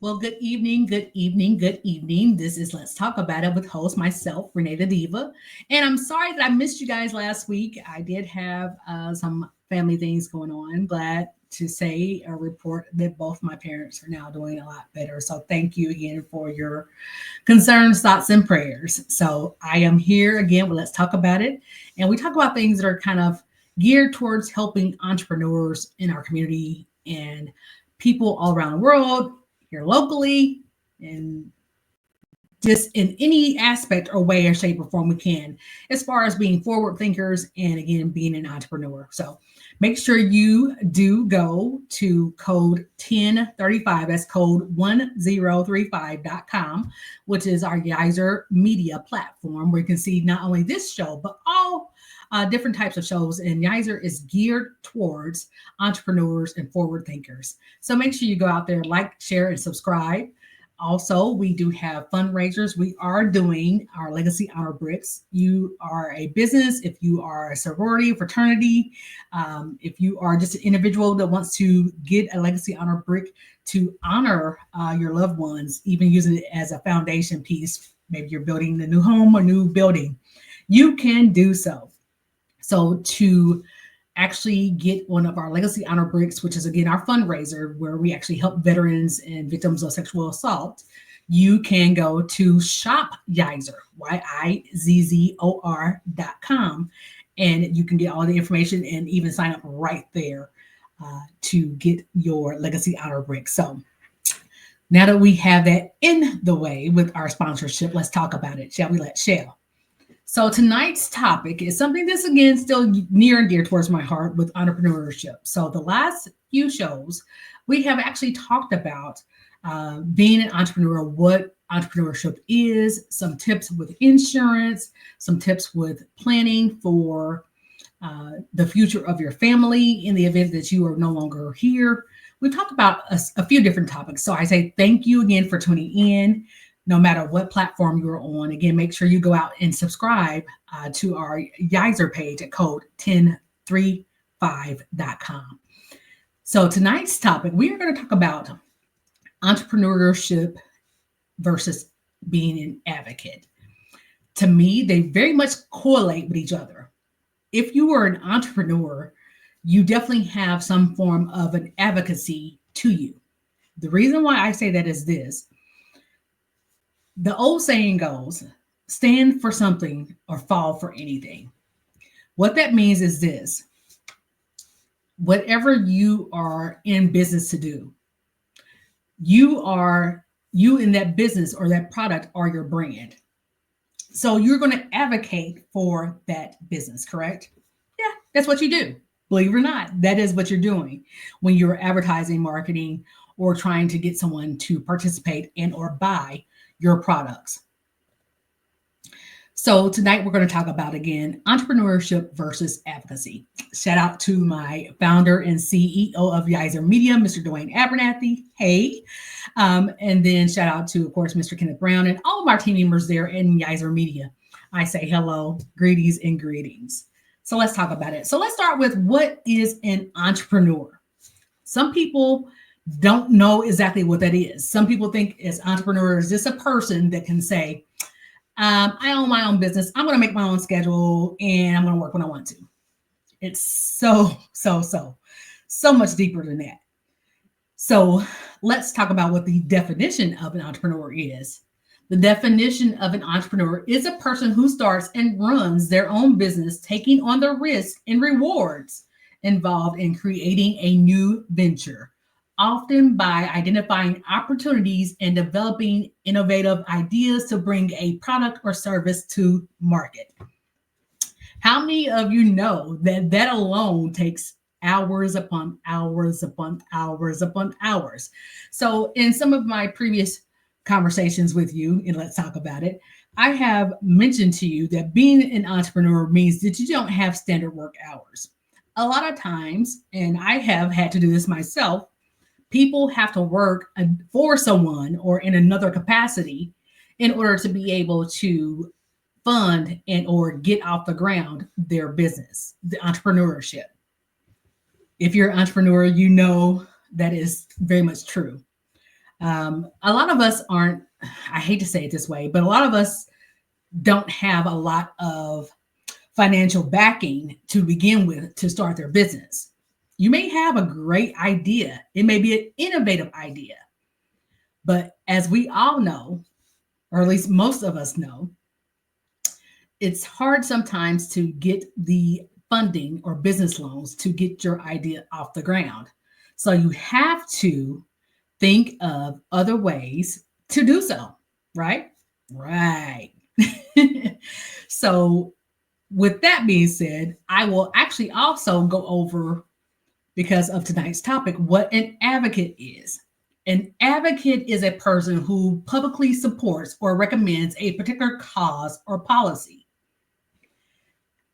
Well, good evening, good evening, good evening. This is Let's Talk About It with host myself, RenaeThaDiva. And I'm sorry that I missed you guys last week. I did have some family things going on. Glad to say or report that both my parents are now doing a lot better. So thank you again for your concerns, thoughts, and prayers. So I am here again with Let's Talk About It. And we talk about things that are kind of geared towards helping entrepreneurs in our community and people all around the world here locally and just in any aspect or way or shape or form we can, as far as being forward thinkers and again being an entrepreneur. So make sure you do go to code 1035, that's code 1035.com, which is our Geyser media platform where you can see not only this show, but all different types of shows. And Geyser is geared towards entrepreneurs and forward thinkers. So make sure you go out there, like, share, and subscribe. Also, we do have fundraisers. We are doing our Legacy Honor Bricks. You are a business, if you are a sorority, fraternity, if you are just an individual that wants to get a Legacy Honor Brick to honor your loved ones, even using it as a foundation piece, maybe you're building a new home or new building, you can do so. So to actually get one of our Legacy Honor Bricks, which is again our fundraiser where we actually help veterans and victims of sexual assault, you can go to Shop Yizer, Yizzor.com, and you can get all the information and even sign up right there to get your Legacy Honor Brick. So now that we have that in the way with our sponsorship, let's talk about it, shall we? Let's share. So tonight's topic is something that's again still near and dear towards my heart with entrepreneurship. So the last few shows, we have actually talked about being an entrepreneur, what entrepreneurship is, some tips with insurance, some tips with planning for the future of your family in the event that you are no longer here. We've talked about a few different topics. So I say thank you again for tuning in. No matter what platform you're on. Again, make sure you go out and subscribe to our Yizer page at code 1035.com. So tonight's topic, we are going to talk about entrepreneurship versus being an advocate. To me, they very much correlate with each other. If you are an entrepreneur, you definitely have some form of an advocacy to you. The reason why I say that is this. The old saying goes, stand for something or fall for anything. What that means is this. Whatever you are in business to do, you in that business or that product are your brand. So you're going to advocate for that business, correct? Yeah, that's what you do. Believe it or not, that is what you're doing when you're advertising, marketing, or trying to get someone to participate and or buy your products. So tonight we're going to talk about again entrepreneurship versus advocacy. Shout out to my founder and CEO of Yizer Media, Mr. Dwayne Abernathy. Hey, and then shout out to, of course, Mr. Kenneth Brown and all of our team members there in Yizer Media. I say hello, greetings, and greetings. So let's talk about it. So let's start with what is an entrepreneur. Some people don't know exactly what that is. Some people think as entrepreneurs, just a person that can say, I own my own business. I'm going to make my own schedule and I'm going to work when I want to. It's so much deeper than that. So let's talk about what the definition of an entrepreneur is. The definition of an entrepreneur is a person who starts and runs their own business, taking on the risk and rewards involved in creating a new venture, often by identifying opportunities and developing innovative ideas to bring a product or service to market. How many of you know that that alone takes hours upon hours upon hours upon hours? So in some of my previous conversations with you, and let's talk about it, I have mentioned to you that being an entrepreneur means that you don't have standard work hours. A lot of times, and I have had to do this myself, people have to work for someone or in another capacity in order to be able to fund and or get off the ground their business, the entrepreneurship. If you're an entrepreneur, you know that is very much true. A lot of us aren't, I hate to say it this way, but a lot of us don't have a lot of financial backing to begin with to start their business. You may have a great idea, it may be an innovative idea, but as we all know, or at least most of us know, it's hard sometimes to get the funding or business loans to get your idea off the ground. So you have to think of other ways to do so, right? Right. So, with that being said, I will actually also go over, because of tonight's topic, what an advocate is. An advocate is a person who publicly supports or recommends a particular cause or policy.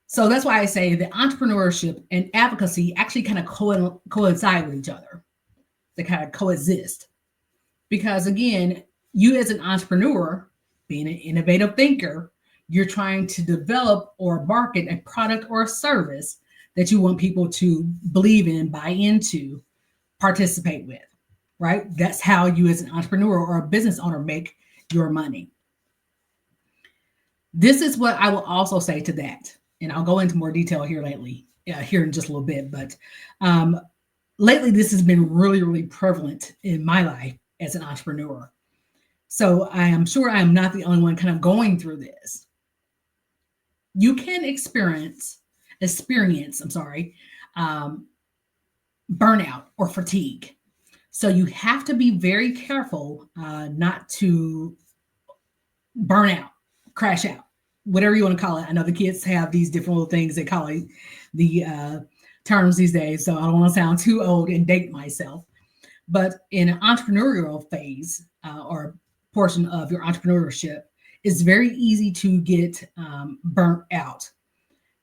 So that's why I say that entrepreneurship and advocacy actually kind of coincide with each other. They kind of coexist. Because again, you as an entrepreneur, being an innovative thinker, you're trying to develop or market a product or a service that you want people to believe in, buy into, participate with, right? That's how you as an entrepreneur or a business owner make your money. This is what I will also say to that. And I'll go into more detail here here in just a little bit. But lately, this has been really, really prevalent in my life as an entrepreneur. So I am sure I am not the only one kind of going through this. You can experience, burnout or fatigue. So you have to be very careful not to burn out, crash out, whatever you want to call it. I know the kids have these different little things they call it, the terms these days. So I don't want to sound too old and date myself. But in an entrepreneurial phase or portion of your entrepreneurship, it's very easy to get burnt out.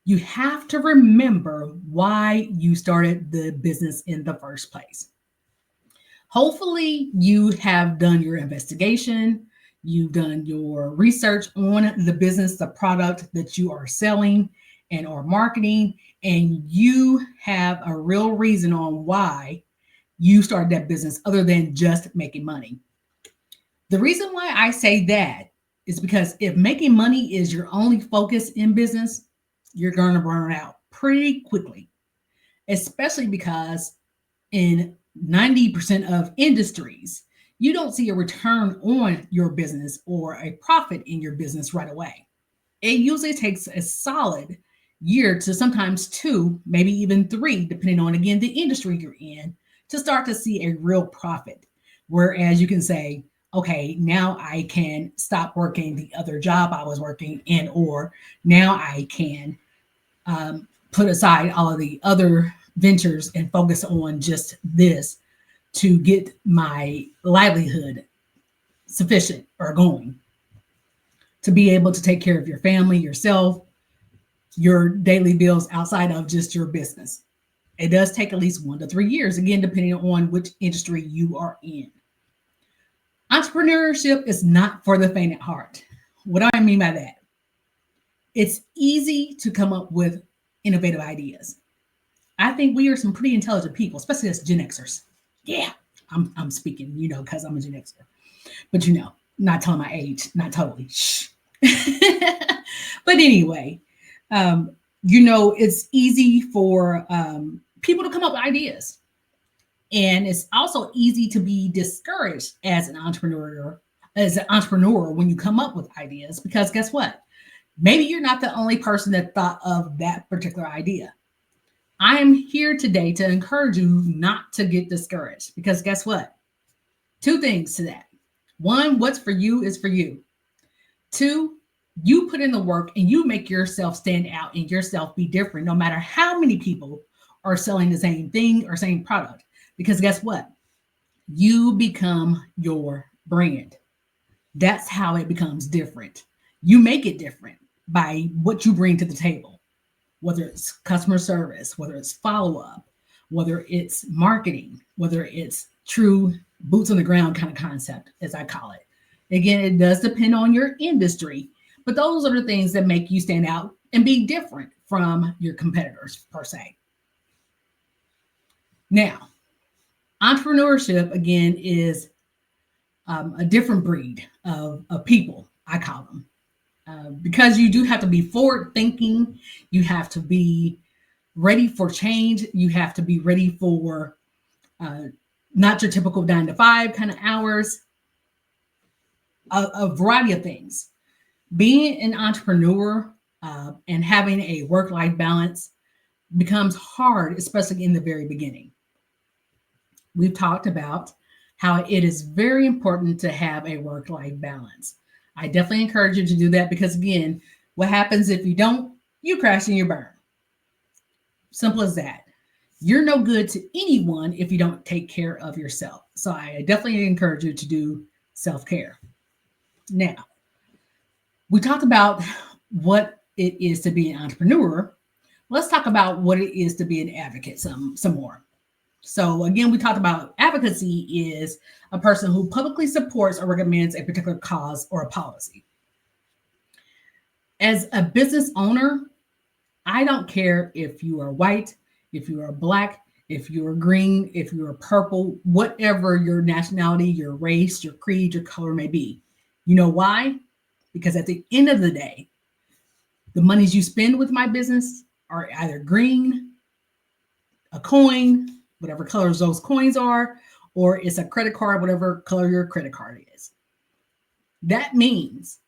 You have to remember why you started the business in the first place. Hopefully, you have done your investigation, you've done your research on the business, the product that you are selling and or marketing, and you have a real reason on why you started that business other than just making money. The reason why I say that is because if making money is your only focus in business, you're going to burn out pretty quickly, especially because in 90% of industries, you don't see a return on your business or a profit in your business right away. It usually takes a solid year to sometimes two, maybe even three, depending on, again, the industry you're in, to start to see a real profit. Whereas you can say, okay, now I can stop working the other job I was working in, or now I can put aside all of the other ventures and focus on just this to get my livelihood sufficient or going to be able to take care of your family, yourself, your daily bills outside of just your business. It does take at least 1 to 3 years, again, depending on which industry you are in. Entrepreneurship is not for the faint at heart. What do I mean by that? It's easy to come up with innovative ideas. I think we are some pretty intelligent people, especially as Gen Xers. Yeah, I'm speaking, because I'm a Gen Xer. But not telling my age, not totally. Shh. But anyway, it's easy for people to come up with ideas. And it's also easy to be discouraged as an entrepreneur when you come up with ideas, because guess what? Maybe you're not the only person that thought of that particular idea. I am here today to encourage you not to get discouraged, because guess what? 2 things to that. 1, what's for you is for you. 2, you put in the work and you make yourself stand out and yourself be different, no matter how many people are selling the same thing or same product. Because guess what? You become your brand. That's how it becomes different. You make it different by what you bring to the table, whether it's customer service, whether it's follow-up, whether it's marketing, whether it's true boots on the ground kind of concept, as I call it. Again, it does depend on your industry, but those are the things that make you stand out and be different from your competitors, per se. Now, entrepreneurship, again, is a different breed of people, I call them. Because you do have to be forward thinking, you have to be ready for change, you have to be ready for uh, not your typical 9 to 5 kind of hours, a variety of things. Being an entrepreneur and having a work life balance becomes hard, especially in the very beginning. We've talked about how it is very important to have a work life balance. I definitely encourage you to do that because, again, what happens if you don't? You crash and you burn. Simple as that. You're no good to anyone if you don't take care of yourself. So I definitely encourage you to do self care. Now, we talked about what it is to be an entrepreneur. Let's talk about what it is to be an advocate some more. So again, we talked about advocacy is a person who publicly supports or recommends a particular cause or a policy. As a business owner, I don't care if you are white, if you are black, if you are green, if you are purple, whatever your nationality, your race, your creed, your color may be. You know why? Because at the end of the day, the monies you spend with my business are either green, a coin, whatever colors those coins are, or it's a credit card, whatever color your credit card is. That means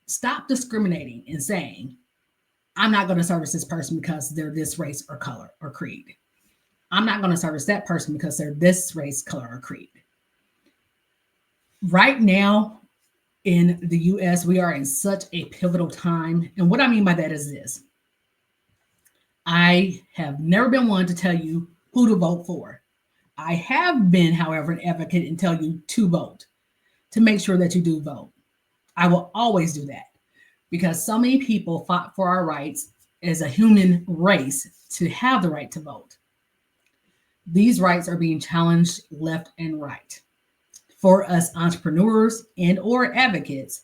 stop discriminating and saying, I'm not going to service this person because they're this race or color or creed. I'm not going to service that person because they're this race, color, or creed. Right now in the US, we are in such a pivotal time. And what I mean by that is this. I have never been one to tell you who to vote for. I have been, however, an advocate and tell you to vote, to make sure that you do vote. I will always do that because so many people fought for our rights as a human race to have the right to vote. These rights are being challenged left and right. For us entrepreneurs and or advocates,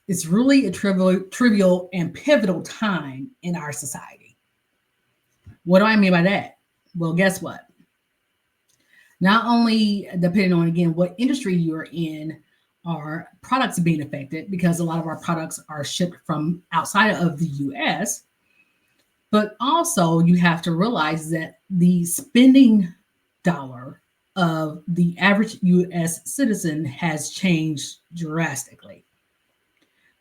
it's really a trivial and pivotal time in our society. What do I mean by that? Well, guess what? Not only depending on, again, what industry you're in, are products being affected because a lot of our products are shipped from outside of the US, but also you have to realize that the spending dollar of the average US citizen has changed drastically.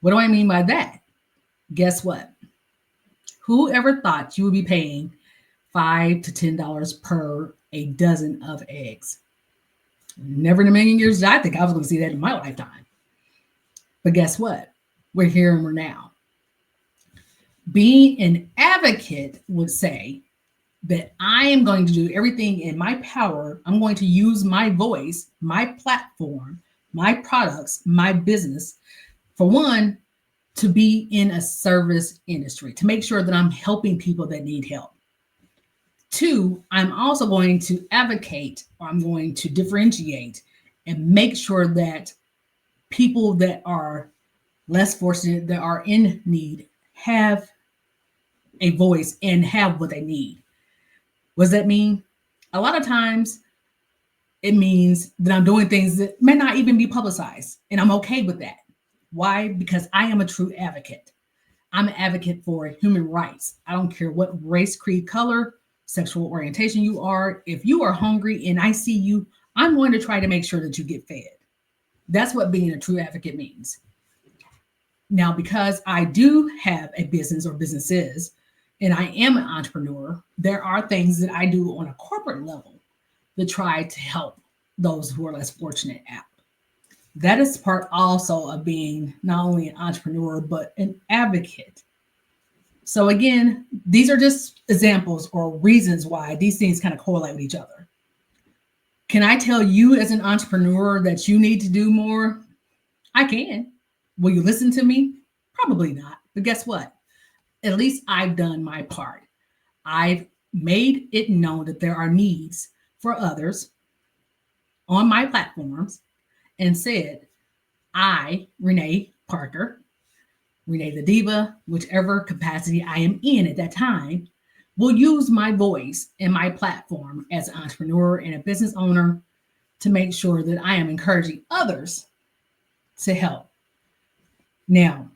What do I mean by that? Guess what? Whoever thought you would be paying $5 to $10 per a dozen of eggs? Never in a million years did I think I was going to see that in my lifetime. But guess what? We're here and we're now. Being an advocate would say that I am going to do everything in my power. I'm going to use my voice, my platform, my products, my business, for one, to be in a service industry, to make sure that I'm helping people that need help. Two, I'm also going to advocate, or I'm going to differentiate and make sure that people that are less fortunate, that are in need, have a voice and have what they need. What does that mean? A lot of times it means that I'm doing things that may not even be publicized, and I'm okay with that. Why? Because I am a true advocate. I'm an advocate for human rights. I don't care what race, creed, color, sexual orientation you are. If you are hungry and I see you, I'm going to try to make sure that you get fed. That's what being a true advocate means. Now, because I do have a business or businesses, and I am an entrepreneur, there are things that I do on a corporate level to try to help those who are less fortunate out. That is part also of being not only an entrepreneur, but an advocate. So again, these are just examples or reasons why these things kind of correlate with each other. Can I tell you as an entrepreneur that you need to do more? I can. Will you listen to me? Probably not. But guess what? At least I've done my part. I've made it known that there are needs for others on my platforms and said, I, Renee Parker, RenaeThaDiva, whichever capacity I am in at that time, will use my voice and my platform as an entrepreneur and a business owner to make sure that I am encouraging others to help. Now,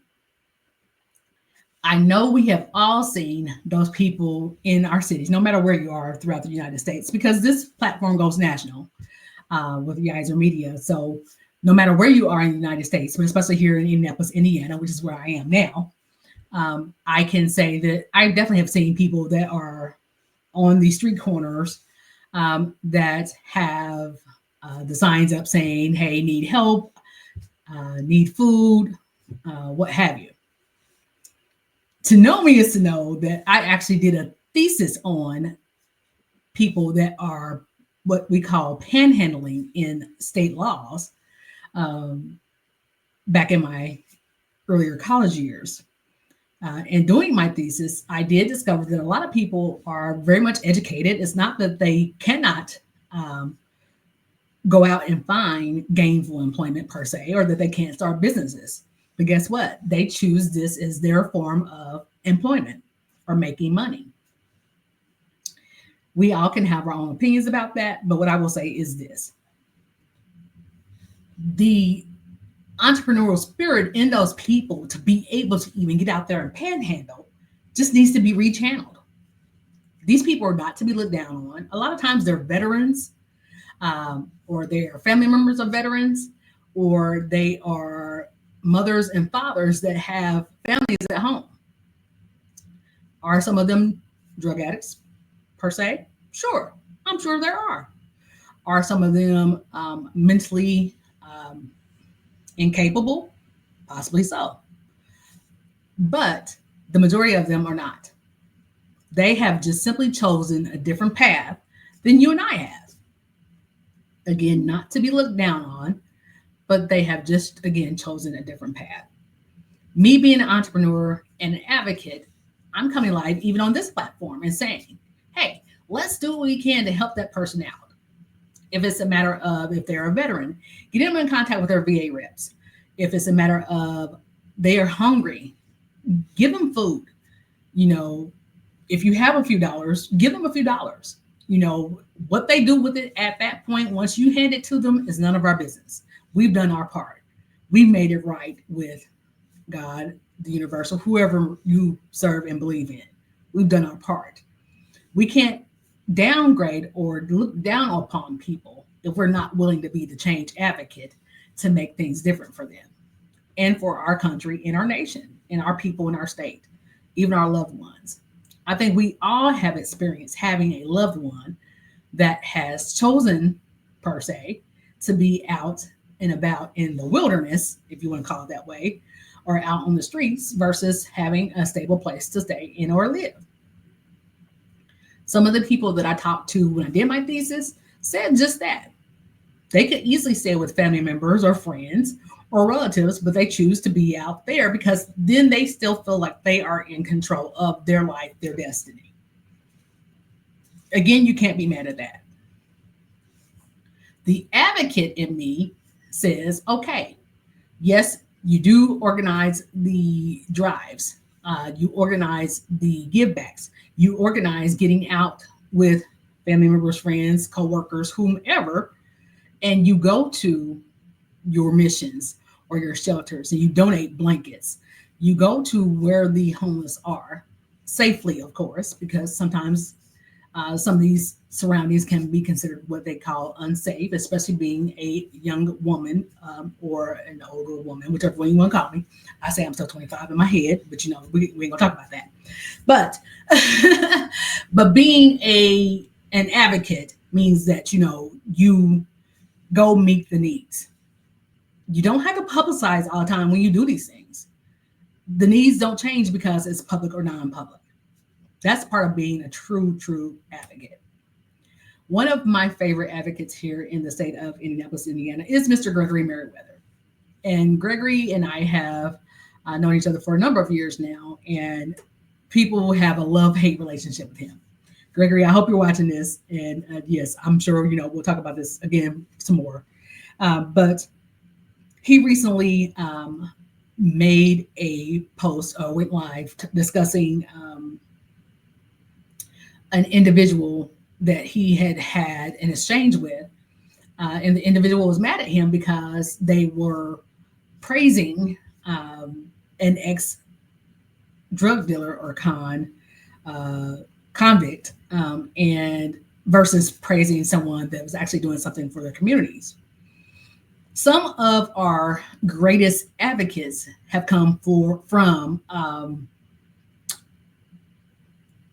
I know we have all seen those people in our cities, no matter where you are throughout the United States, because this platform goes national with Yizer Media. So no matter where you are in the United States, but especially here in Indianapolis, Indiana, which is where I am now, I can say that I definitely have seen people that are on the street corners that have the signs up saying, hey, need help, need food, what have you. To know me is to know that I actually did a thesis on people that are what we call panhandling in state laws back in my earlier college years. And doing my thesis, I did discover that a lot of people are very much educated. It's not that they cannot go out and find gainful employment per se, or that they can't start businesses. But guess what? They choose this as their form of employment or making money. We all can have our own opinions about that, but what I will say is this. The entrepreneurial spirit in those people to be able to even get out there and panhandle just needs to be rechanneled. These people are not to be looked down on. A lot of times they're veterans, or they are family members of veterans, or they are mothers and fathers that have families at home. Are some of them drug addicts per se? Sure, I'm sure there are. Are some of them mentally incapable? Possibly so. But the majority of them are not. They have just simply chosen a different path than you and I have. Again, not to be looked down on, but they have just, again, chosen a different path. Me being an entrepreneur and an advocate, I'm coming live even on this platform and saying, hey, let's do what we can to help that person out. If it's a matter of, if they're a veteran, get them in contact with their VA reps. If it's a matter of they are hungry, give them food. You know, if you have a few dollars, give them a few dollars. You know, what they do with it at that point, once you hand it to them, is none of our business. We've done our part. We've made it right with God, the universal, whoever you serve and believe in. We've done our part. We can't downgrade or look down upon people if we're not willing to be the change advocate to make things different for them and for our country and our nation and our people in our state, even our loved ones. I think we all have experienced having a loved one that has chosen, per se, to be out and about in the wilderness, if you want to call it that way, or out on the streets versus having a stable place to stay in or live. Some of the people that I talked to when I did my thesis said just that. They could easily stay with family members or friends or relatives, but they choose to be out there because then they still feel like they are in control of their life, their destiny. Again, you can't be mad at that. The advocate in me says, okay, yes, you do organize the drives. You organize the givebacks. You organize getting out with family members, friends, coworkers, whomever, and you go to your missions or your shelters and you donate blankets. You go to where the homeless are, safely, of course, because sometimes some of these surroundings can be considered what they call unsafe, especially being a young woman or an older woman, whichever one you want to call me. I say I'm still 25 in my head, but you know, we ain't gonna talk about that. But but being an advocate means that, you know, you go meet the needs. You don't have to publicize all the time when you do these things. The needs don't change because it's public or non-public. That's part of being a true advocate. One of my favorite advocates here in the state of Indianapolis, Indiana, is Mr. Gregory Merriweather. And Gregory and I have known each other for a number of years now, and people have a love-hate relationship with him. Gregory, I hope you're watching this, and yes, I'm sure, you know, we'll talk about this again some more. But he recently made a post or went live discussing an individual that he had an exchange with and the individual was mad at him because they were praising an ex drug dealer or convict, and versus praising someone that was actually doing something for their communities. Some of our greatest advocates have come from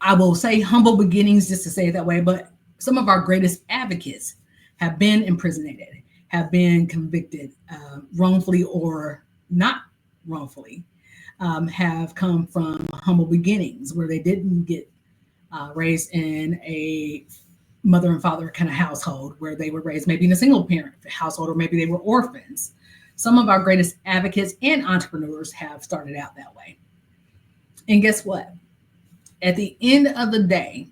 I will say humble beginnings, just to say it that way, but some of our greatest advocates have been imprisoned, have been convicted wrongfully or not wrongfully, have come from humble beginnings where they didn't get raised in a mother and father kind of household, where they were raised maybe in a single parent household, or maybe they were orphans. Some of our greatest advocates and entrepreneurs have started out that way. And guess what? At the end of the day,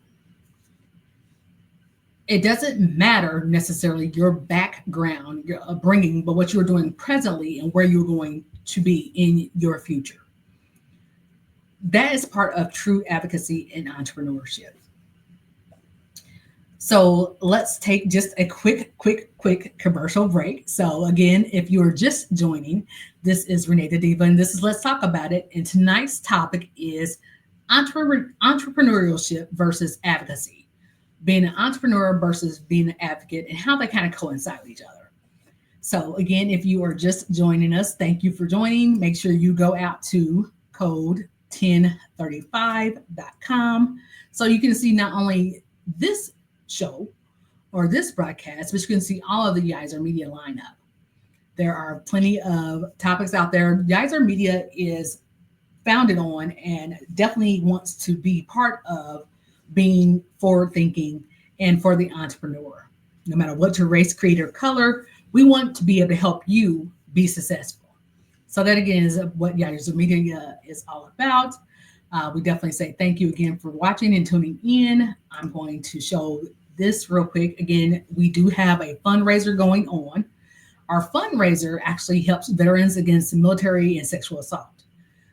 it doesn't matter necessarily your background, your upbringing, but what you're doing presently and where you're going to be in your future. That is part of true advocacy and entrepreneurship. So let's take just a quick commercial break. So again, if you're just joining, this is RenaeThaDiva, and this is Let's Talk About It. And tonight's topic is entrepreneurship versus advocacy, being an entrepreneur versus being an advocate, and how they kind of coincide with each other. So again, if you are just joining us, thank you for joining. Make sure you go out to code 1035.com so you can see not only this show or this broadcast, but you can see all of the Yizer Media lineup. There are plenty of topics out there. Yizer Media is founded on and definitely wants to be part of being forward thinking and for the entrepreneur. No matter what your race, creed, or color, we want to be able to help you be successful. So that again is what Yizer Media is all about. We definitely say thank you again for watching and tuning in. I'm going to show this real quick. Again, we do have a fundraiser going on. Our fundraiser actually helps veterans against military and sexual assault.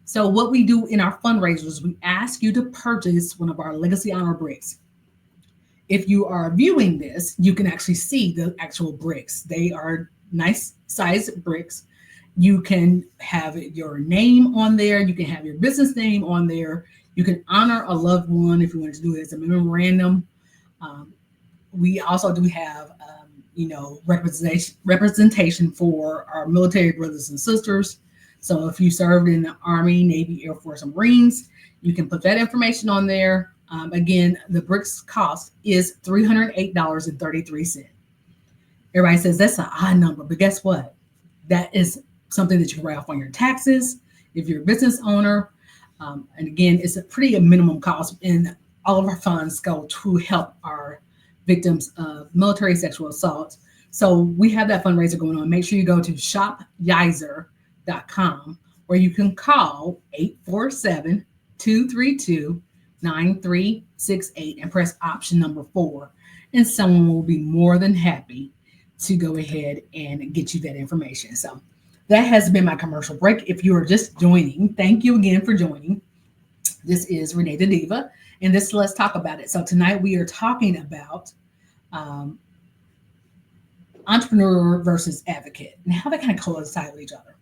So what we do in our fundraisers, we ask you to purchase one of our Legacy Honor bricks. If you are viewing this, you can actually see the actual bricks. They are nice sized bricks. You can have your name on there. You can have your business name on there. You can honor a loved one if you want to do it as a memorandum. We also do have, representation for our military brothers and sisters. So if you served in the Army, Navy, Air Force, and Marines, you can put that information on there. Again, the bricks cost is $308.33. Everybody says that's an odd number, but guess what? That is something that you can write off on your taxes if you're a business owner. And again, it's a pretty minimum cost, and all of our funds go to help our victims of military sexual assault. So we have that fundraiser going on. Make sure you go to shopyizer.com, or you can call 847-232-9368 and press option number 4, and someone will be more than happy to go ahead and get you that information. So that has been my commercial break. If you are just joining, thank you again for joining. This is RenaeThaDiva, and this is Let's Talk About It. So tonight we are talking about entrepreneur versus advocate and how they kind of coincide with each other.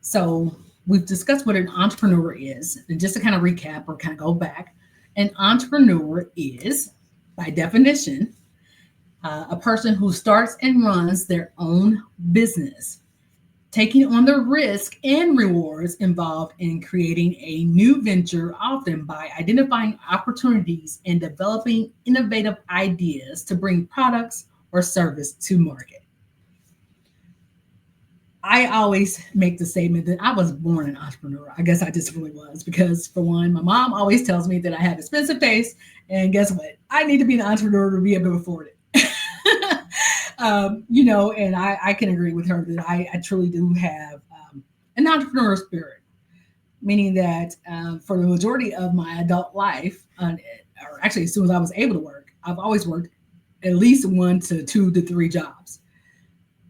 So we've discussed what an entrepreneur is, and just to kind of recap or kind of go back, an entrepreneur is, by definition, a person who starts and runs their own business, taking on the risk and rewards involved in creating a new venture, often by identifying opportunities and developing innovative ideas to bring products or service to market. I always make the statement that I was born an entrepreneur. I guess I just really was, because for one, my mom always tells me that I have expensive taste, and guess what? I need to be an entrepreneur to be able to afford it. And I can agree with her that I truly do have an entrepreneur spirit, meaning that for the majority of my adult life, or actually as soon as I was able to work, I've always worked at least 1 to 2 to 3 jobs.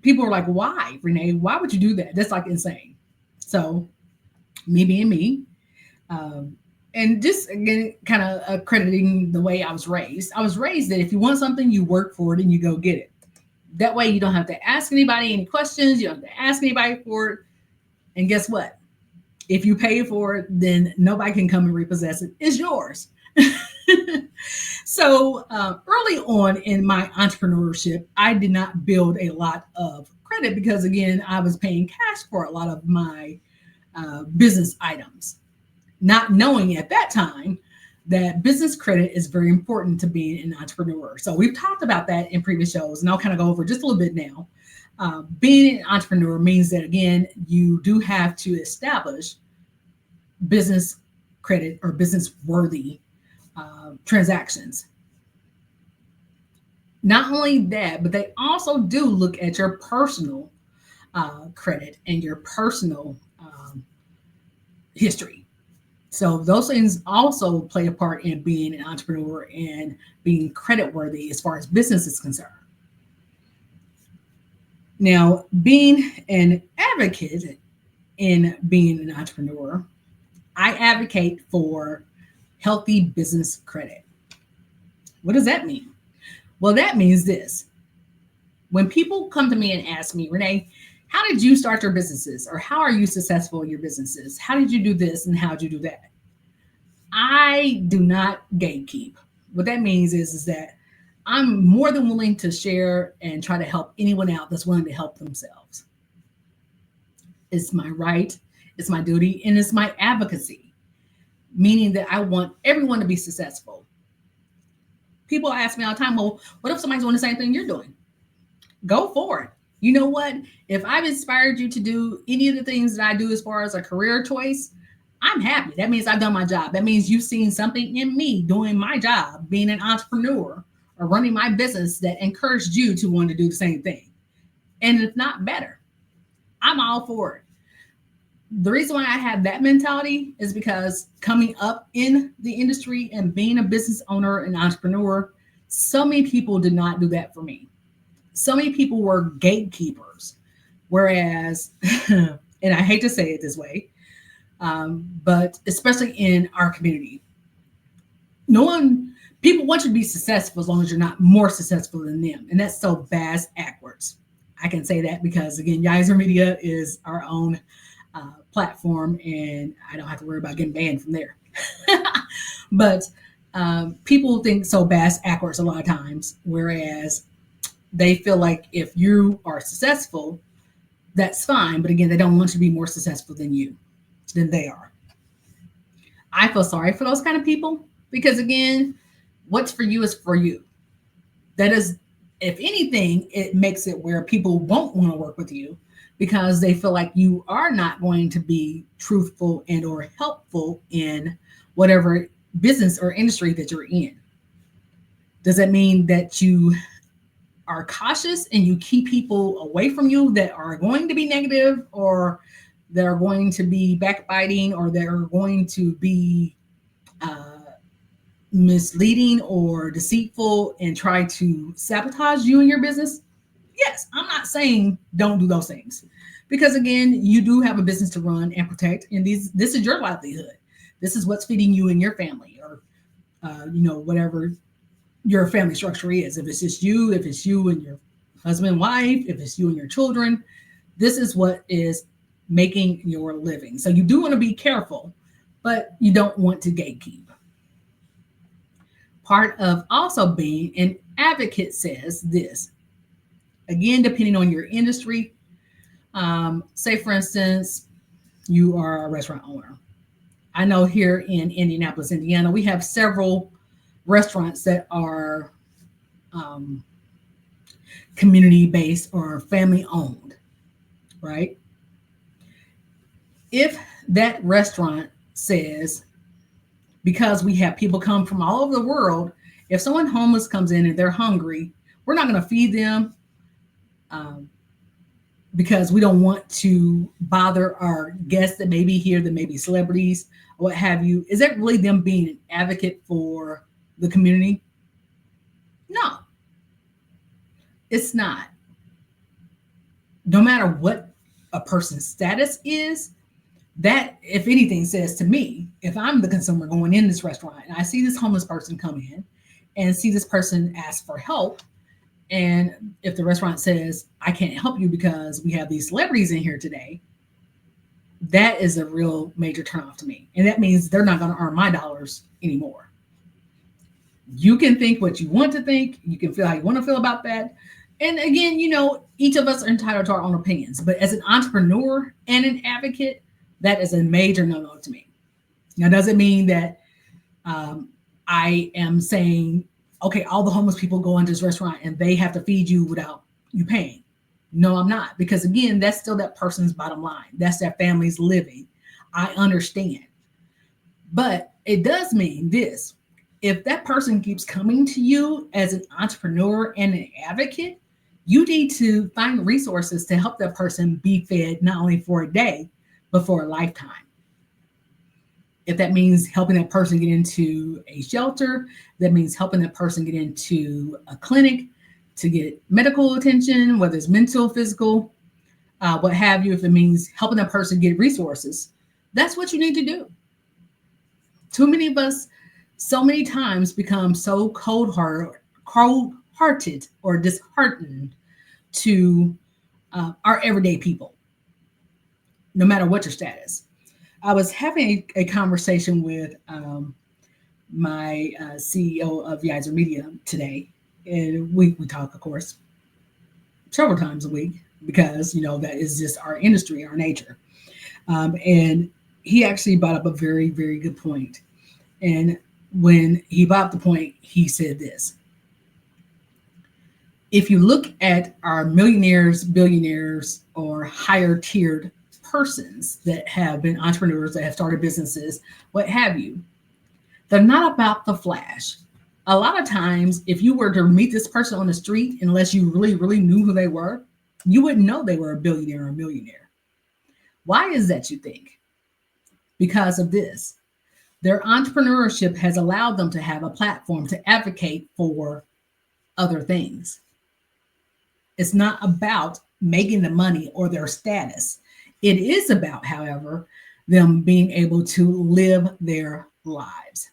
People are like, why, Renee? Why would you do that? That's like insane. So me being me, and just again, kind of accrediting the way I was raised. I was raised that if you want something, you work for it and you go get it. That way you don't have to ask anybody any questions. You don't have to ask anybody for it. And guess what? If you pay for it, then nobody can come and repossess it. It's yours. So early on in my entrepreneurship, I did not build a lot of credit because, again, I was paying cash for a lot of my business items, not knowing at that time that business credit is very important to being an entrepreneur. So we've talked about that in previous shows, and I'll kind of go over just a little bit now. Being an entrepreneur means that, again, you do have to establish business credit or business worthy transactions. Not only that, but they also do look at your personal credit and your personal history. So those things also play a part in being an entrepreneur and being credit worthy as far as business is concerned. Now, being an advocate in being an entrepreneur, I advocate for healthy business credit. What does that mean? Well, that means this. When people come to me and ask me, Renee, how did you start your businesses? Or how are you successful in your businesses? How did you do this and how did you do that? I do not gatekeep. What that means is that I'm more than willing to share and try to help anyone out that's willing to help themselves. It's my right, it's my duty, and it's my advocacy, meaning that I want everyone to be successful. People ask me all the time, well, what if somebody's doing the same thing you're doing? Go for it. You know what? If I've inspired you to do any of the things that I do as far as a career choice, I'm happy. That means I've done my job. That means you've seen something in me doing my job, being an entrepreneur or running my business that encouraged you to want to do the same thing. And if not better, I'm all for it. The reason why I have that mentality is because coming up in the industry and being a business owner and entrepreneur, so many people did not do that for me. So many people were gatekeepers, whereas, and I hate to say it this way, but especially in our community, people want you to be successful as long as you're not more successful than them. And that's so bass backwards. I can say that because, again, Yizer Media is our own platform, and I don't have to worry about getting banned from there. But people think so bass backwards a lot of times, whereas they feel like if you are successful, that's fine. But again, they don't want you to be more successful than they are. I feel sorry for those kind of people because, again, what's for you is for you. That is, if anything, it makes it where people won't want to work with you because they feel like you are not going to be truthful and or helpful in whatever business or industry that you're in. Does that mean that you are cautious and you keep people away from you that are going to be negative or that are going to be backbiting or that are going to be misleading or deceitful and try to sabotage you in your business? Yes, I'm not saying don't do those things because, again, you do have a business to run and protect, and this is your livelihood. This is what's feeding you and your family, or whatever your family structure is. If it's just you, if it's you and your husband and wife, if it's you and your children, this is what is making your living. So you do want to be careful, but you don't want to gatekeep. Part of also being an advocate says this. Again, depending on your industry, say, for instance, you are a restaurant owner. I know here in Indianapolis, Indiana, we have several restaurants that are community-based or family-owned, right? If that restaurant says, because we have people come from all over the world, if someone homeless comes in and they're hungry, we're not going to feed them because we don't want to bother our guests that may be here, that may be celebrities, or what have you. Is that really them being an advocate for the community? No, it's not. No matter what a person's status is, that, if anything, says to me, if I'm the consumer going in this restaurant and I see this homeless person come in and see this person ask for help, And if the restaurant says, I can't help you because we have these celebrities in here today, that is a real major turnoff to me. And that means they're not going to earn my dollars anymore. You can think what you want to think. You can feel how you want to feel about that. And again, each of us are entitled to our own opinions. But as an entrepreneur and an advocate, that is a major no-no to me. Now, does it mean that I am saying, okay, all the homeless people go into this restaurant and they have to feed you without you paying? No, I'm not. Because again, that's still that person's bottom line. That's their family's living. I understand. But it does mean this. If that person keeps coming to you as an entrepreneur and an advocate, you need to find resources to help that person be fed not only for a day, but for a lifetime. If that means helping that person get into a shelter, that means helping that person get into a clinic to get medical attention, whether it's mental, physical, what have you, if it means helping that person get resources, that's what you need to do. Too many of us, so many times, become so cold-hearted or disheartened to our everyday people, no matter what your status. I was having a conversation with my CEO of Yizer Media today, and we talk, of course, several times a week because, that is just our industry, our nature. And he actually brought up a very, very good point. And when he brought up the point, he said this. If you look at our millionaires, billionaires, or higher tiered persons that have been entrepreneurs, that have started businesses, what have you, they're not about the flash. A lot of times, if you were to meet this person on the street, unless you really, really knew who they were, you wouldn't know they were a billionaire or a millionaire. Why is that, you think? Because of this. Their entrepreneurship has allowed them to have a platform to advocate for other things. It's not about making the money or their status. It is about, however, them being able to live their lives.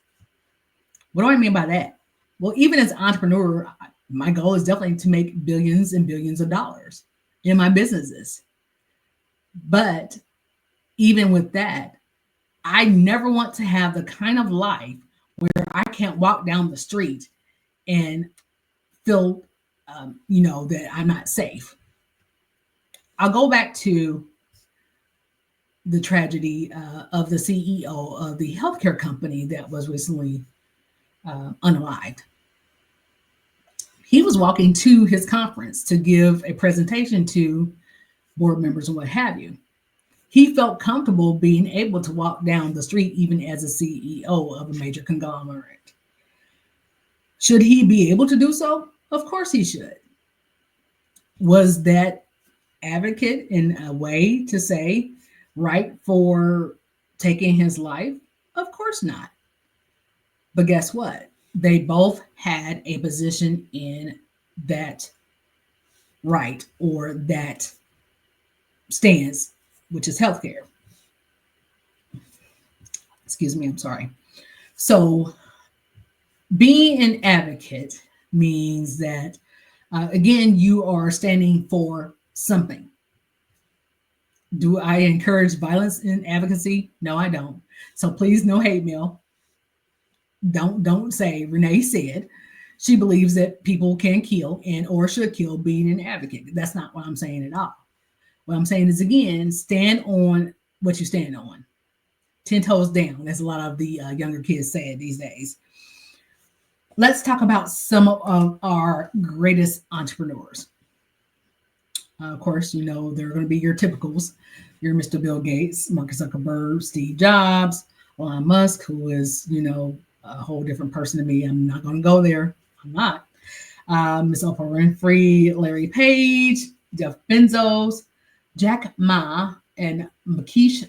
What do I mean by that? Well, even as an entrepreneur, my goal is definitely to make billions and billions of dollars in my businesses. But even with that, I never want to have the kind of life where I can't walk down the street and feel, that I'm not safe. I'll go back to the tragedy of the CEO of the healthcare company that was recently unalived. He was walking to his conference to give a presentation to board members and what have you. He felt comfortable being able to walk down the street even as a CEO of a major conglomerate. Should he be able to do so? Of course he should. Was that advocate in a way to say right for taking his life? Of course not. But guess what? They both had a position in that right or that stance, which is healthcare. Excuse me, I'm sorry. So being an advocate means that, again, you are standing for something. Do I encourage violence in advocacy? No, I don't. So please, no hate mail. Don't say Renee said she believes that people can kill and or should kill being an advocate. That's not what I'm saying at all. What I'm saying is, again, stand on what you stand on. 10 toes down, as a lot of the younger kids say these days. Let's talk about some of our greatest entrepreneurs. Of course, they're going to be your typicals. Your Mr. Bill Gates, Mark Zuckerberg, Steve Jobs, Elon Musk, who is, a whole different person to me. I'm not going to go there. I'm not. Miss Oprah Winfrey, Larry Page, Jeff Bezos, Jack Ma, and Mukesh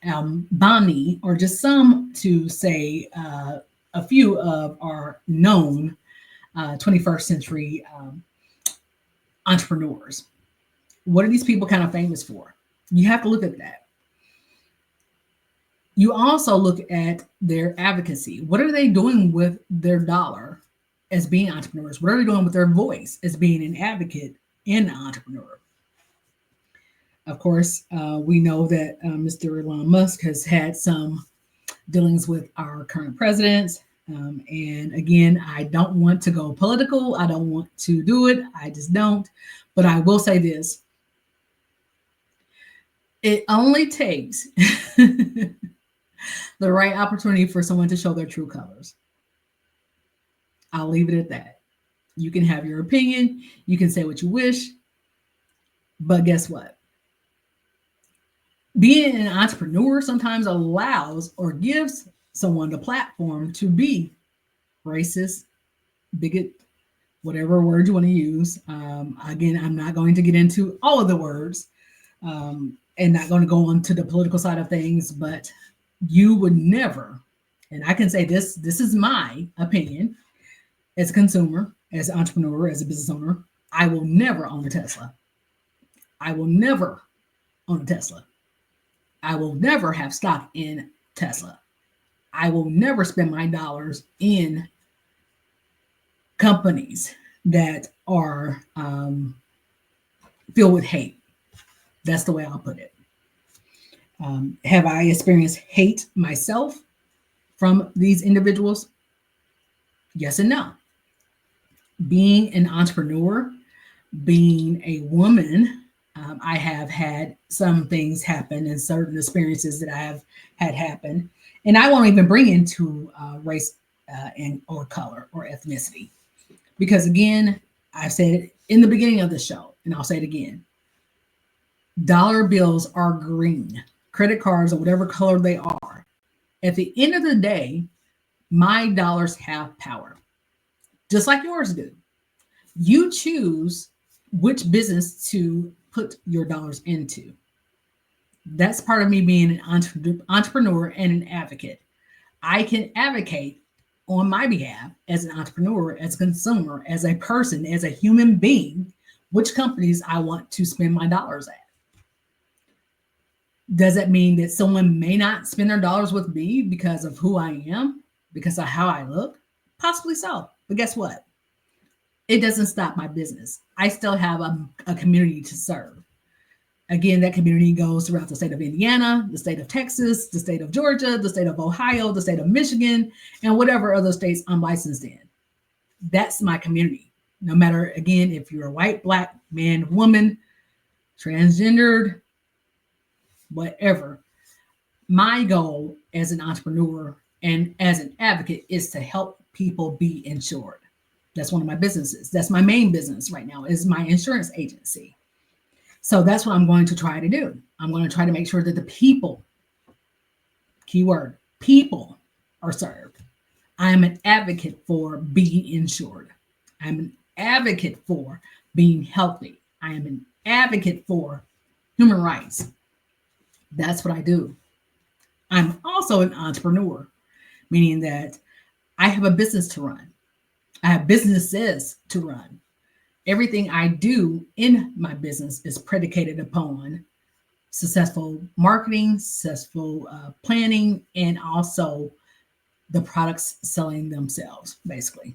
Ambani, or just some to say a few of our known 21st century entrepreneurs. What are these people kind of famous for? You have to look at that. You also look at their advocacy. What are they doing with their dollar as being entrepreneurs? What are they doing with their voice as being an advocate and an entrepreneur? Of course, we know that Mr. Elon Musk has had some dealings with our current president. And again, I don't want to go political. I don't want to do it. I just don't. But I will say this. It only takes the right opportunity for someone to show their true colors. I'll leave it at that. You can have your opinion. You can say what you wish. But guess what? Being an entrepreneur sometimes allows or gives someone the platform to be racist, bigot, whatever word you want to use. Again, I'm not going to get into all of the words and not going to go on to the political side of things, but you would never, and I can say this is my opinion as a consumer, as an entrepreneur, as a business owner, I will never own a Tesla. I will never own a Tesla. I will never have stock in Tesla. I will never spend my dollars in companies that are filled with hate. That's the way I'll put it. Have I experienced hate myself from these individuals? Yes and no. Being an entrepreneur, being a woman, I have had some things happen and certain experiences that I have had happen. And I won't even bring into race and or color or ethnicity. Because again, I said it in the beginning of the show, and I'll say it again. Dollar bills are green. Credit cards or whatever color they are. At the end of the day, my dollars have power. Just like yours do. You choose which business to put your dollars into. That's part of me being an entrepreneur and an advocate. I can advocate on my behalf as an entrepreneur, as a consumer, as a person, as a human being, which companies I want to spend my dollars at. Does that mean that someone may not spend their dollars with me because of who I am, because of how I look? Possibly so. But guess what? It doesn't stop my business. I still have a community to serve. Again, that community goes throughout the state of Indiana, the state of Texas, the state of Georgia, the state of Ohio, the state of Michigan, and whatever other states I'm licensed in. That's my community. No matter, again, if you're a white, black, man, woman, transgendered, whatever. My goal as an entrepreneur and as an advocate is to help people be insured. That's one of my businesses. That's my main business right now, is my insurance agency. So that's what I'm going to try to do. I'm going to try to make sure that the people, keyword, people are served. I'm an advocate for being insured. I'm an advocate for being healthy. I am an advocate for human rights. That's what I do. I'm also an entrepreneur, meaning that I have a business to run. I have businesses to run. Everything I do in my business is predicated upon successful marketing, successful planning, and also the products selling themselves, basically.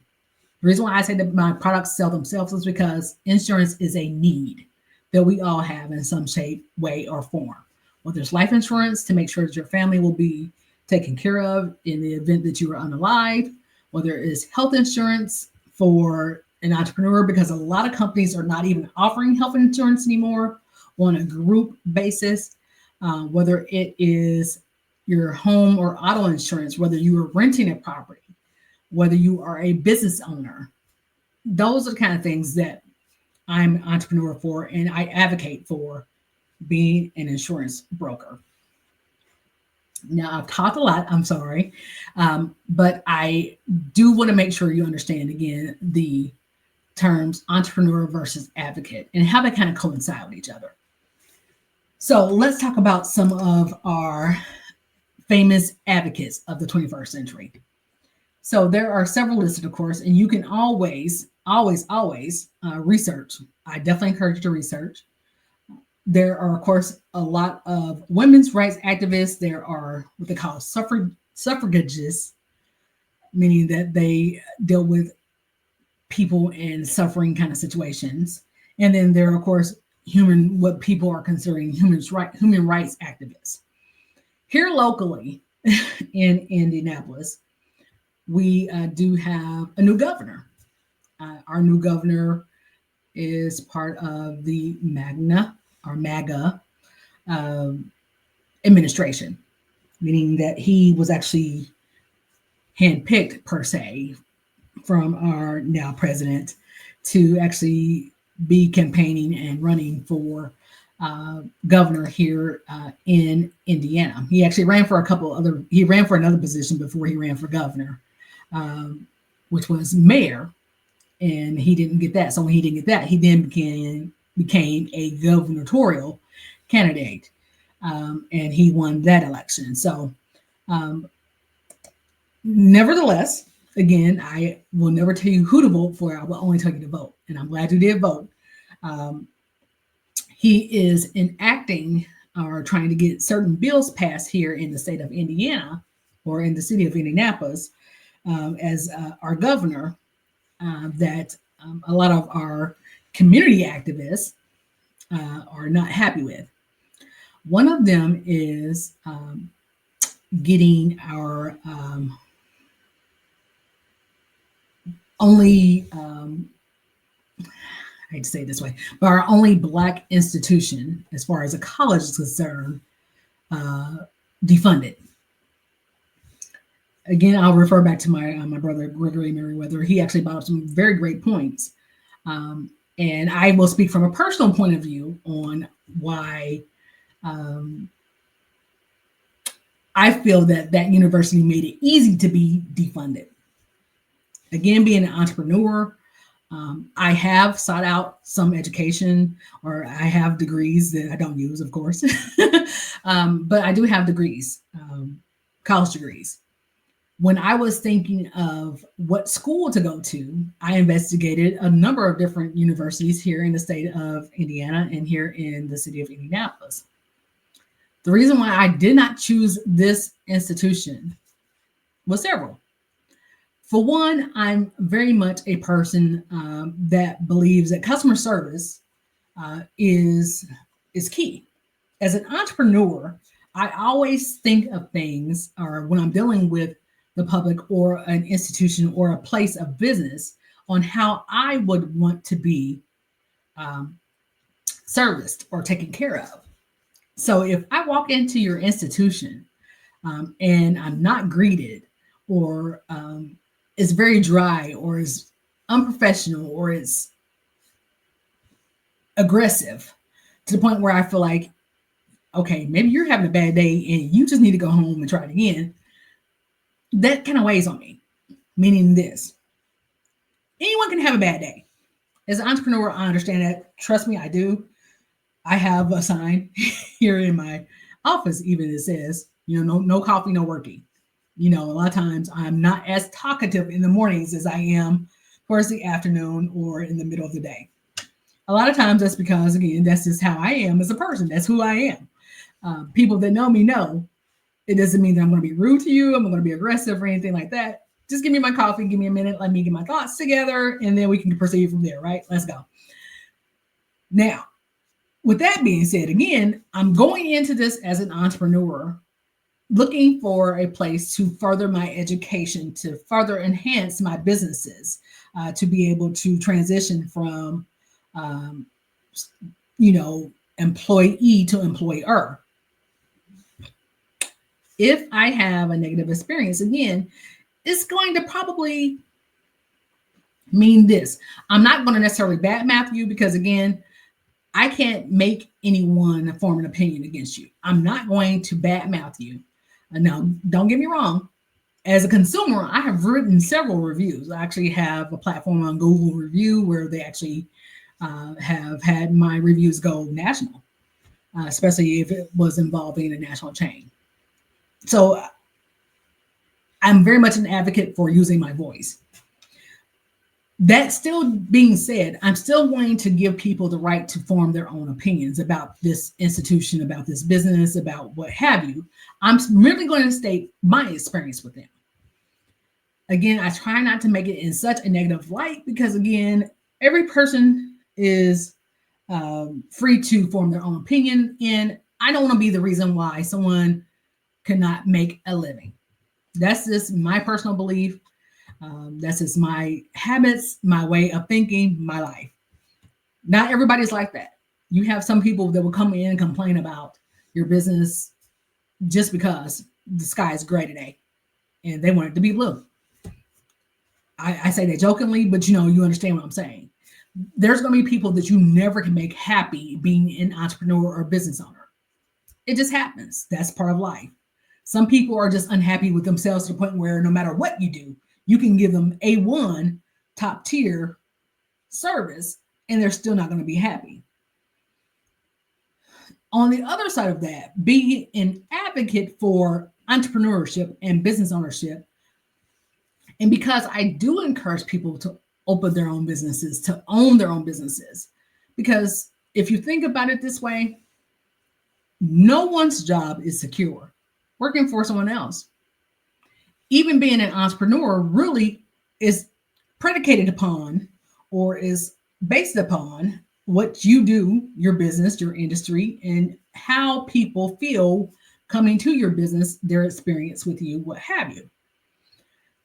The reason why I say that my products sell themselves is because insurance is a need that we all have in some shape, way, or form. Whether it's life insurance to make sure that your family will be taken care of in the event that you are unalive, whether it's health insurance for an entrepreneur, because a lot of companies are not even offering health insurance anymore on a group basis, whether it is your home or auto insurance, whether you are renting a property, whether you are a business owner. Those are the kind of things that I'm an entrepreneur for, and I advocate for being an insurance broker. Now, I've talked a lot, I'm sorry, but I do want to make sure you understand, again, the terms entrepreneur versus advocate and how they kind of coincide with each other. So let's talk about some of our famous advocates of the 21st century. So there are several listed, of course, and you can always research. I definitely encourage you to research. There are, of course, a lot of women's rights activists. There are what they call suffragists, meaning that they deal with people in suffering kind of situations. And then there are, of course, what people are considering human rights activists. Here locally in Indianapolis, we do have a new governor. Our new governor is part of the MAGA administration, meaning that he was actually handpicked per se from our now president to actually be campaigning and running for governor here in Indiana. He actually ran for another position before he ran for governor, which was mayor, and he didn't get that. So when he didn't get that, he then became a gubernatorial candidate, and he won that election. So nevertheless, again, I will never tell you who to vote for. I will only tell you to vote. And I'm glad you did vote. He is enacting or trying to get certain bills passed here in the state of Indiana or in the city of Indianapolis as our governor that a lot of our community activists are not happy with. One of them is getting our only, I hate to say it this way, but our only Black institution, as far as a college is concerned, defunded. Again, I'll refer back to my brother, Gregory Merriweather. He actually brought up some very great points. And I will speak from a personal point of view on why I feel that university made it easy to be defunded. Again, being an entrepreneur, I have sought out some education, or I have degrees that I don't use, of course, but I do have degrees, college degrees. When I was thinking of what school to go to, I investigated a number of different universities here in the state of Indiana and here in the city of Indianapolis. The reason why I did not choose this institution was several. For one, I'm very much a person that believes that customer service is key. As an entrepreneur, I always think of things, or when I'm dealing with the public or an institution or a place of business, on how I would want to be serviced or taken care of. So if I walk into your institution and I'm not greeted, or it's very dry, or is unprofessional, or it's aggressive to the point where I feel like, okay, maybe you're having a bad day and you just need to go home and try it again, that kind of weighs on me. Meaning this: anyone can have a bad day. As an entrepreneur, I understand that. Trust me, I do. I have a sign here in my office, even that says, no coffee, no working. A lot of times I'm not as talkative in the mornings as I am towards the afternoon or in the middle of the day. A lot of times that's because, again, that's just how I am as a person. That's who I am. People that know me know it doesn't mean that I'm going to be rude to you. I'm going to be aggressive or anything like that. Just give me my coffee. Give me a minute. Let me get my thoughts together, and then we can proceed from there, right? Let's go. Now, with that being said, again, I'm going into this as an entrepreneur, looking for a place to further my education, to further enhance my businesses, to be able to transition from, employee to employer. If I have a negative experience, again, it's going to probably mean this. I'm not going to necessarily badmouth you, because, again, I can't make anyone form an opinion against you. I'm not going to badmouth you. Now, don't get me wrong. As a consumer, I have written several reviews. I actually have a platform on Google Review where they actually have had my reviews go national, especially if it was involving a national chain. So I'm very much an advocate for using my voice. That still being said, I'm still wanting to give people the right to form their own opinions about this institution, about this business, about what have you. I'm merely going to state my experience with them. Again, I try not to make it in such a negative light because, again, every person is free to form their own opinion. And I don't want to be the reason why someone cannot make a living. That's just my personal belief. That's just my habits, my way of thinking, my life. Not everybody's like that. You have some people that will come in and complain about your business just because the sky is gray today and they want it to be blue. I say that jokingly, but you understand what I'm saying. There's going to be people that you never can make happy being an entrepreneur or business owner. It just happens. That's part of life. Some people are just unhappy with themselves to the point where no matter what you do, you can give them A1 top tier service and they're still not going to be happy. On the other side of that, being an advocate for entrepreneurship and business ownership, and because I do encourage people to open their own businesses, to own their own businesses, because if you think about it this way, no one's job is secure. Working for someone else, even being an entrepreneur, really is predicated upon or is based upon what you do, your business, your industry, and how people feel coming to your business, their experience with you, what have you.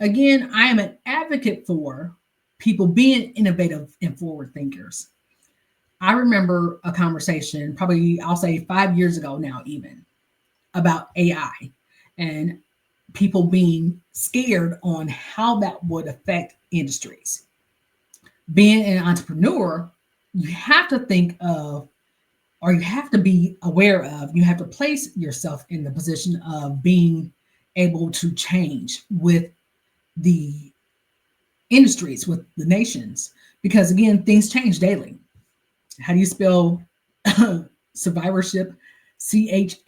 Again, I am an advocate for people being innovative and forward thinkers. I remember a conversation, probably I'll say 5 years ago now, even about AI and people being scared on how that would affect industries. Being an entrepreneur, you have to think of, or you have to be aware of, you have to place yourself in the position of being able to change with the industries, with the nations, because again, things change daily. How do you spell survivorship? CHANGE.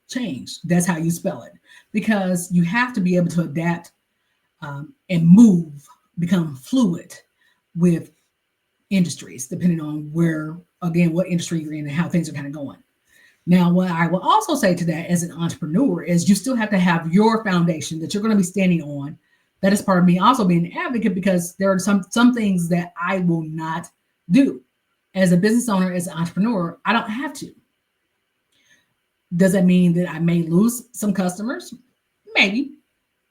Change. That's how you spell it, because you have to be able to adapt and move, become fluid with industries, depending on where, again, what industry you're in and how things are kind of going. Now, what I will also say to that as an entrepreneur is you still have to have your foundation that you're going to be standing on. That is part of me also being an advocate, because there are some things that I will not do. As a business owner, as an entrepreneur, I don't have to. Does that mean that I may lose some customers? Maybe.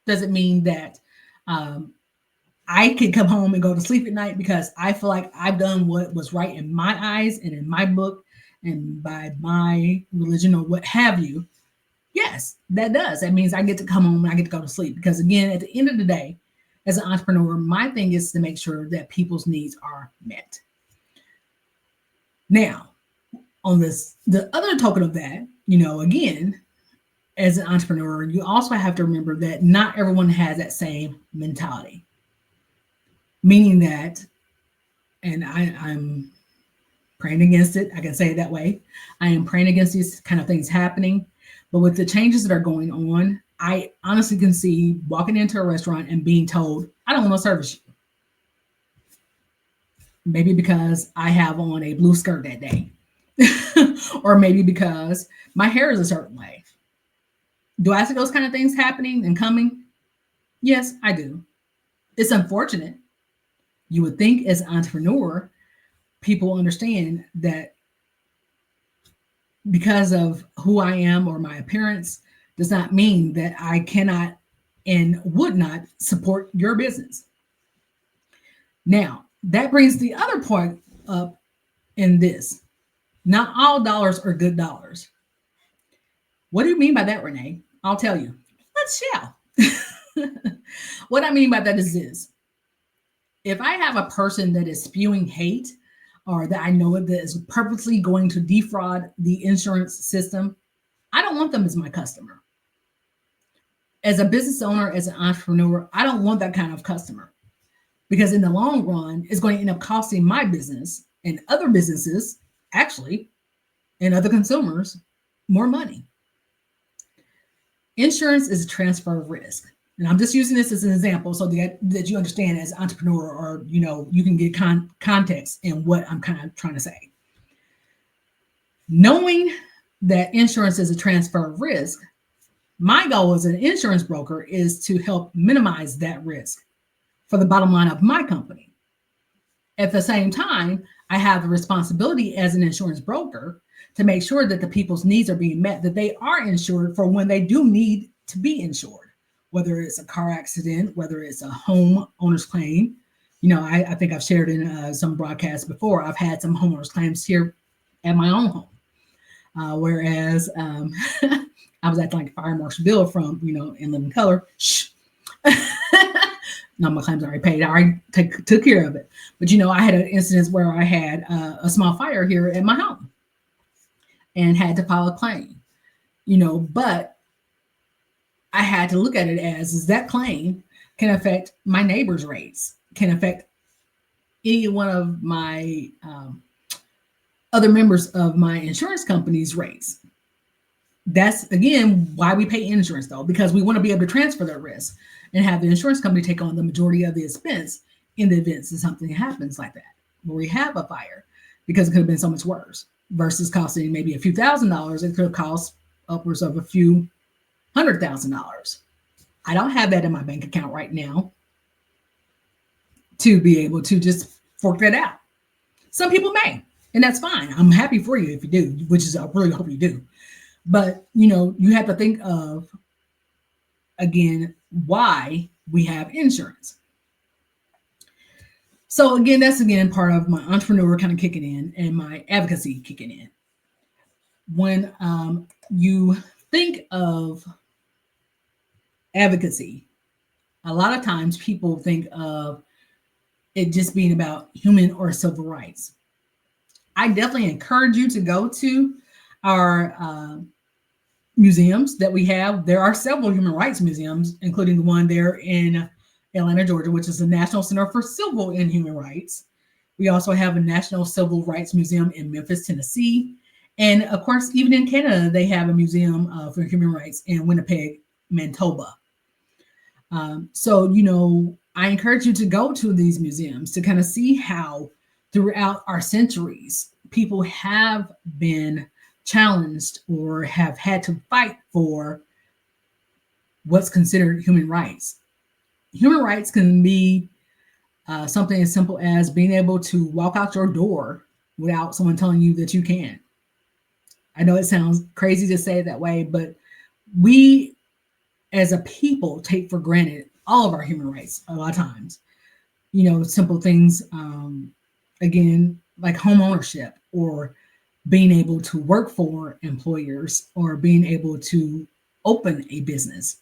Does it mean that I can come home and go to sleep at night because I feel like I've done what was right in my eyes and in my book and by my religion or what have you? Yes, that does. That means I get to come home and I get to go to sleep, because again, at the end of the day, as an entrepreneur, my thing is to make sure that people's needs are met. Now, on the other token of that, again, as an entrepreneur, you also have to remember that not everyone has that same mentality. Meaning that, and I'm praying against it, I can say it that way. I am praying against these kind of things happening. But with the changes that are going on, I honestly can see walking into a restaurant and being told, I don't want to service you. Maybe because I have on a blue skirt that day. Or maybe because my hair is a certain way. Do I see those kind of things happening and coming? Yes, I do. It's unfortunate. You would think as an entrepreneur, people understand that because of who I am or my appearance does not mean that I cannot and would not support your business. Now, that brings the other point up in this. Not all dollars are good dollars. What do you mean by that, Renee? I'll tell you. Let's shall. What I mean by that is this. If I have a person that is spewing hate, or that I know that is purposely going to defraud the insurance system, I don't want them as my customer. As a business owner, as an entrepreneur, I don't want that kind of customer, because in the long run, it's going to end up costing my business and other businesses, actually, and other consumers more money. Insurance is a transfer of risk. And I'm just using this as an example so that you understand as an entrepreneur, or, you can get context in what I'm kind of trying to say. Knowing that insurance is a transfer of risk My goal as an insurance broker is to help minimize that risk for the bottom line of my company. At the same time, I have the responsibility as an insurance broker to make sure that the people's needs are being met, that they are insured for when they do need to be insured, whether it's a car accident, whether it's a home owner's claim. I think I've shared in some broadcasts before, I've had some homeowners claims here at my own home. Whereas I was acting like Fire Marshal Bill from, In Living Color. Shh. No, my claim's already paid. I already took care of it. But, I had an instance where I had a small fire here at my home and had to file a claim, but I had to look at it as that claim can affect my neighbor's rates, can affect any one of my other members of my insurance company's rates. That's, again, why we pay insurance, though, because we want to be able to transfer that risk and have the insurance company take on the majority of the expense in the event that something happens like that, where we have a fire, because it could have been so much worse versus costing maybe a few $1,000s. It could have cost upwards of a few $100,000. I don't have that in my bank account right now to be able to just fork that out. Some people may, and that's fine. I'm happy for you if you do, which is I really hope you do. But, you have to think of, again, why we have insurance. So, again, that's, part of my entrepreneur kind of kicking in and my advocacy kicking in. When you think of advocacy, a lot of times people think of it just being about human or civil rights. I definitely encourage you to go to our museums that we have. There are several human rights museums, including the one there in Atlanta, Georgia, which is the National Center for Civil and Human Rights. We also have a National Civil Rights Museum in Memphis, Tennessee. And of course, even in Canada, they have a museum for human rights in Winnipeg, Manitoba. So, I encourage you to go to these museums to kind of see how throughout our centuries, people have been challenged or have had to fight for what's considered human rights. Human rights can be something as simple as being able to walk out your door without someone telling you that you can. I know it sounds crazy to say it that way, but we as a people take for granted all of our human rights a lot of times. Simple things, again, like home ownership, or being able to work for employers, or being able to open a business.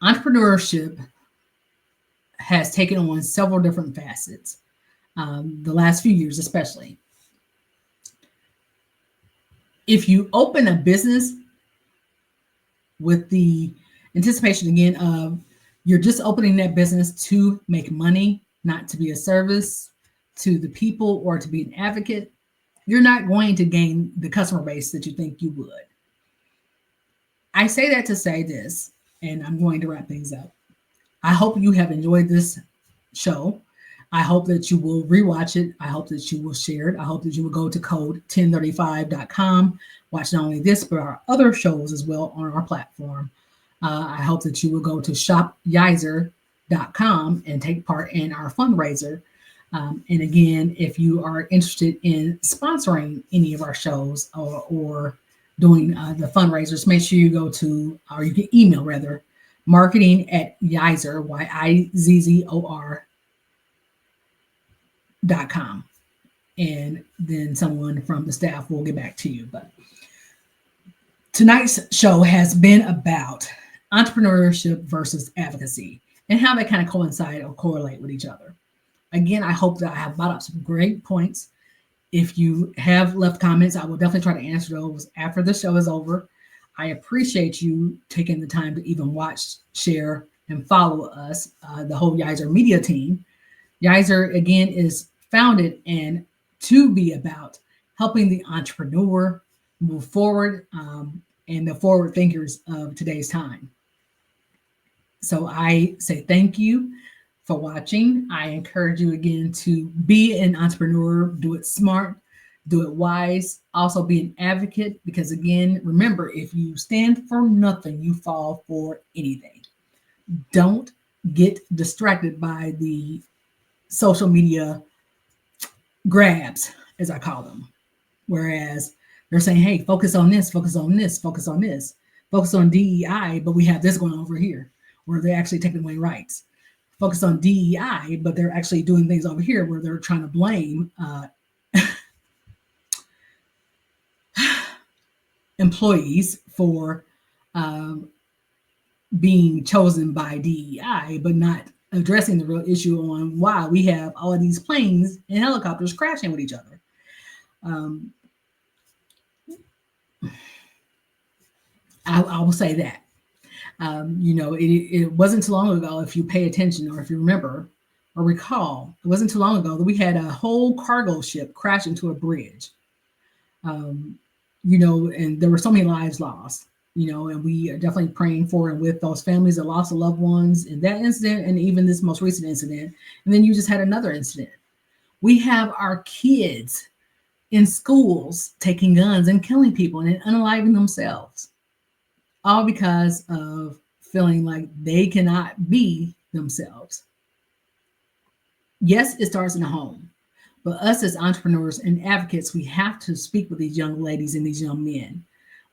Entrepreneurship has taken on several different facets, the last few years especially. If you open a business with the anticipation, again, of you're just opening that business to make money, not to be a service to the people or to be an advocate, you're not going to gain the customer base that you think you would. I say that to say this, and I'm going to wrap things up. I hope you have enjoyed this show. I hope that you will rewatch it. I hope that you will share it. I hope that you will go to code1035.com, watch not only this, but our other shows as well on our platform. I hope that you will go to shopyizer.com and take part in our fundraiser. And again, if you are interested in sponsoring any of our shows or doing the fundraisers, make sure you go to, or you can email rather, marketing@yizzor, yizzor.com. And then someone from the staff will get back to you. But tonight's show has been about entrepreneurship versus advocacy and how they kind of coincide or correlate with each other. Again, I hope that I have brought up some great points. If you have left comments, I will definitely try to answer those after the show is over. I appreciate you taking the time to even watch, share, and follow us, the whole Yizer Media team. Yizer, again, is founded and to be about helping the entrepreneur move forward and the forward thinkers of today's time. So I say thank you for watching. I encourage you again to be an entrepreneur, do it smart, Do it wise. Also be an advocate because, again, remember, if you stand for nothing, you fall for anything. Don't get distracted by the social media grabs, as I call them. Whereas they're saying, hey, focus on this, focus on this, focus on this, focus on DEI, but we have this going on over here where they're actually taking away rights. Focus on DEI, but they're actually doing things over here where they're trying to blame employees for being chosen by DEI, but not addressing the real issue on why we have all of these planes and helicopters crashing with each other. I will say that. It wasn't too long ago, if you pay attention or if you remember or recall, it wasn't too long ago that we had a whole cargo ship crash into a bridge. And there were so many lives lost, and we are definitely praying for and with those families that lost their loved ones in that incident and even this most recent incident. And then you just had another incident. We have our kids in schools taking guns and killing people and unaliving themselves, all because of feeling like they cannot be themselves. Yes, it starts in the home. But us as entrepreneurs and advocates, we have to speak with these young ladies and these young men.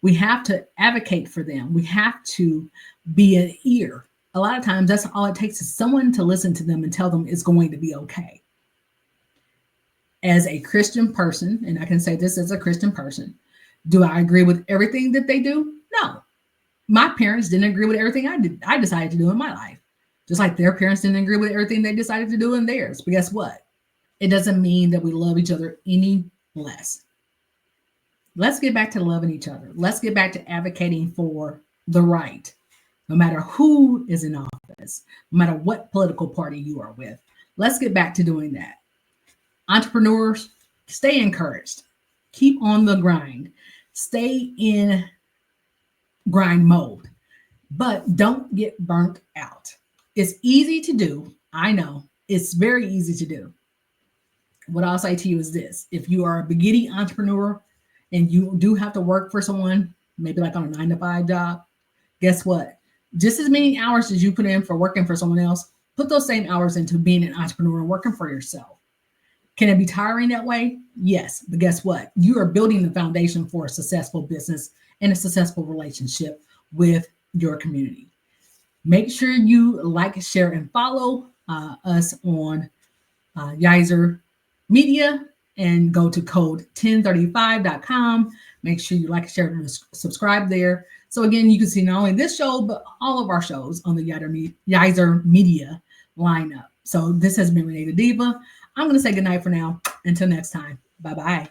We have to advocate for them. We have to be an ear. A lot of times, that's all it takes is someone to listen to them and tell them it's going to be okay. As a Christian person, and I can say this as a Christian person, do I agree with everything that they do? No. My parents didn't agree with everything I decided to do in my life. Just like their parents didn't agree with everything they decided to do in theirs. But guess what? It doesn't mean that we love each other any less. Let's get back to loving each other. Let's get back to advocating for the right, no matter who is in office, no matter what political party you are with. Let's get back to doing that. Entrepreneurs, stay encouraged. Keep on the grind. Stay in grind mode, but don't get burnt out. It's easy to do. I know it's very easy to do. What I'll say to you is this: if you are a beginning entrepreneur and you do have to work for someone, maybe like on a 9-to-5 job, guess what? Just as many hours as you put in for working for someone else, put those same hours into being an entrepreneur and working for yourself. Can it be tiring that way? Yes. But guess what? You are building the foundation for a successful business and a successful relationship with your community. Make sure you like, share, and follow us on Yizer Media and go to code1035.com. Make sure you like, share, and subscribe there. So again, you can see not only this show, but all of our shows on the Yizer Media lineup. So this has been RenaeThaDiva. I'm going to say goodnight for now. Until next time. Bye-bye.